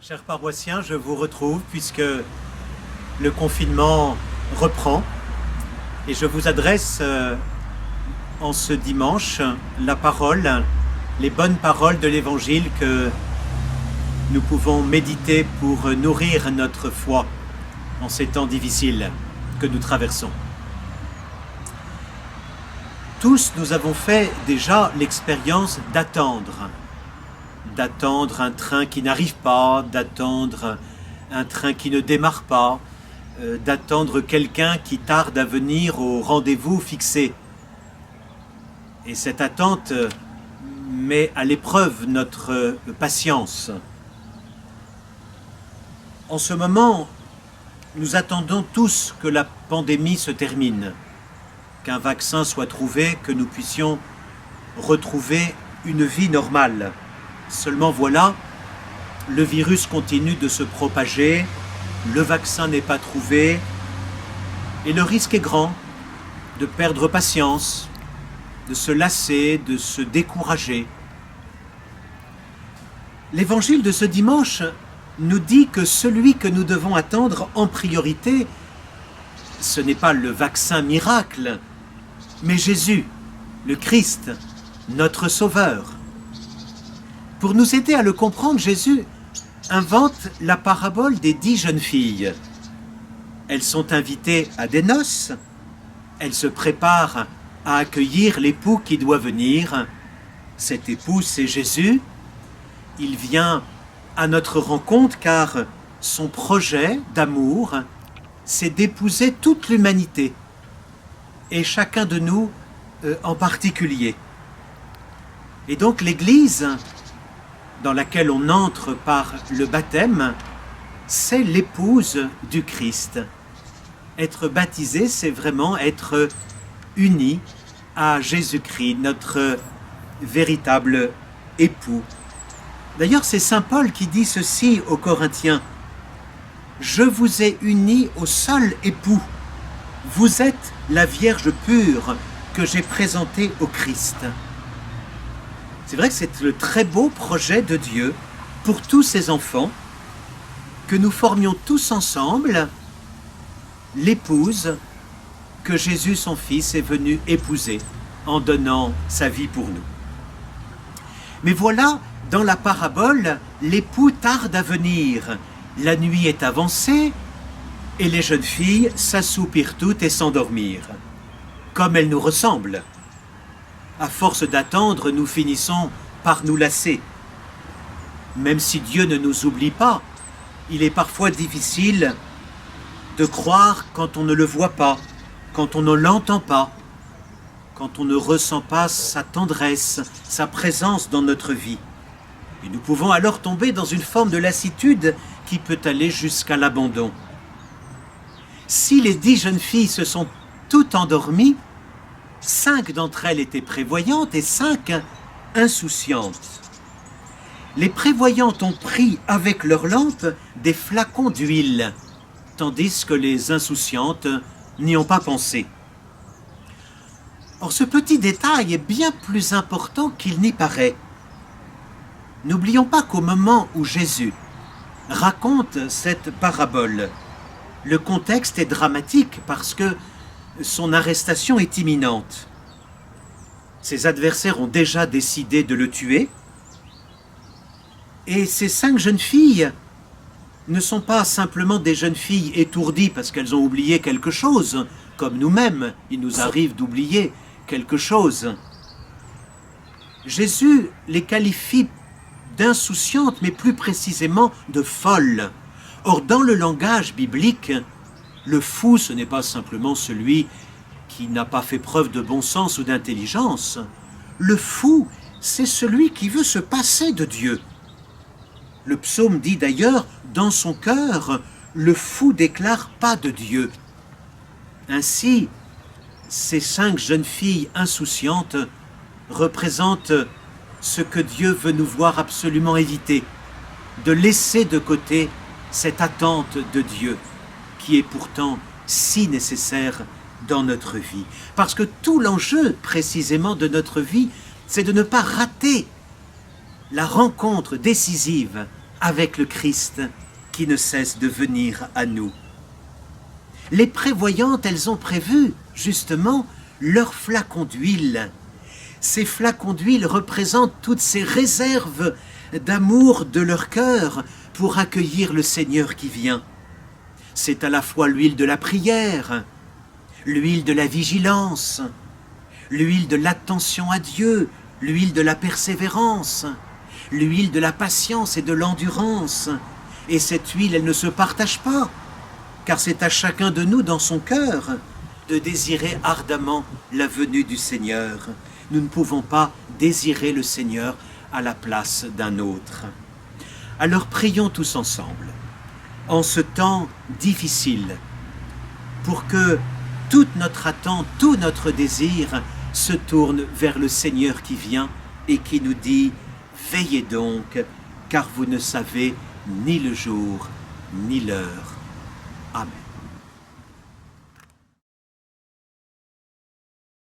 Chers paroissiens, je vous retrouve puisque le confinement reprend et je vous adresse en ce dimanche la parole, les bonnes paroles de l'Évangile que nous pouvons méditer pour nourrir notre foi en ces temps difficiles que nous traversons. Tous, nous avons fait déjà l'expérience d'attendre un train qui n'arrive pas, d'attendre un train qui ne démarre pas, d'attendre quelqu'un qui tarde à venir au rendez-vous fixé. Et cette attente met à l'épreuve notre patience. En ce moment, nous attendons tous que la pandémie se termine, qu'un vaccin soit trouvé, que nous puissions retrouver une vie normale. Seulement voilà, le virus continue de se propager, le vaccin n'est pas trouvé, et le risque est grand de perdre patience, de se lasser, de se décourager. L'évangile de ce dimanche nous dit que celui que nous devons attendre en priorité, ce n'est pas le vaccin miracle, mais Jésus, le Christ, notre Sauveur. Pour nous aider à le comprendre, Jésus invente la parabole des 10 jeunes filles. Elles sont invitées à des noces, elles se préparent à accueillir l'époux qui doit venir. Cet époux, c'est Jésus. Il vient à notre rencontre car son projet d'amour, c'est d'épouser toute l'humanité, et chacun de nous en particulier. Et donc l'Église, dans laquelle on entre par le baptême, c'est l'épouse du Christ. Être baptisé, c'est vraiment être uni à Jésus-Christ, notre véritable époux. D'ailleurs, c'est saint Paul qui dit ceci aux Corinthiens: « Je vous ai unis au seul époux. Vous êtes la Vierge pure que j'ai présentée au Christ. » C'est vrai que c'est le très beau projet de Dieu pour tous ses enfants, que nous formions tous ensemble l'épouse que Jésus, son Fils, est venu épouser en donnant sa vie pour nous. Mais voilà, dans la parabole, l'époux tarde à venir. La nuit est avancée et les jeunes filles s'assoupirent toutes et s'endormirent, comme elles nous ressemblent. À force d'attendre, nous finissons par nous lasser. Même si Dieu ne nous oublie pas, il est parfois difficile de croire quand on ne le voit pas, quand on ne l'entend pas, quand on ne ressent pas sa tendresse, sa présence dans notre vie. Et nous pouvons alors tomber dans une forme de lassitude qui peut aller jusqu'à l'abandon. Si les 10 jeunes filles se sont toutes endormies, 5 d'entre elles étaient prévoyantes et 5 insouciantes. Les prévoyantes ont pris avec leurs lampes des flacons d'huile, tandis que les insouciantes n'y ont pas pensé. Or, ce petit détail est bien plus important qu'il n'y paraît. N'oublions pas qu'au moment où Jésus raconte cette parabole, le contexte est dramatique parce que son arrestation est imminente. Ses adversaires ont déjà décidé de le tuer. Et ces 5 jeunes filles ne sont pas simplement des jeunes filles étourdies parce qu'elles ont oublié quelque chose, comme nous-mêmes, il nous arrive d'oublier quelque chose. Jésus les qualifie d'insouciantes, mais plus précisément de folles. Or, dans le langage biblique, le fou, ce n'est pas simplement celui qui n'a pas fait preuve de bon sens ou d'intelligence. Le fou, c'est celui qui veut se passer de Dieu. Le psaume dit d'ailleurs, dans son cœur, le fou déclare pas de Dieu. Ainsi, ces 5 jeunes filles insouciantes représentent ce que Dieu veut nous voir absolument éviter, de laisser de côté cette attente de Dieu, qui est pourtant si nécessaire dans notre vie. Parce que tout l'enjeu précisément de notre vie, c'est de ne pas rater la rencontre décisive avec le Christ qui ne cesse de venir à nous. Les prévoyantes, elles ont prévu, justement, leurs flacons d'huile. Ces flacons d'huile représentent toutes ces réserves d'amour de leur cœur pour accueillir le Seigneur qui vient. C'est à la fois l'huile de la prière, l'huile de la vigilance, l'huile de l'attention à Dieu, l'huile de la persévérance, l'huile de la patience et de l'endurance. Et cette huile, elle ne se partage pas, car c'est à chacun de nous dans son cœur de désirer ardemment la venue du Seigneur. Nous ne pouvons pas désirer le Seigneur à la place d'un autre. Alors prions tous ensemble, en ce temps difficile, pour que toute notre attente, tout notre désir se tourne vers le Seigneur qui vient et qui nous dit « Veillez donc, car vous ne savez ni le jour ni l'heure. » Amen.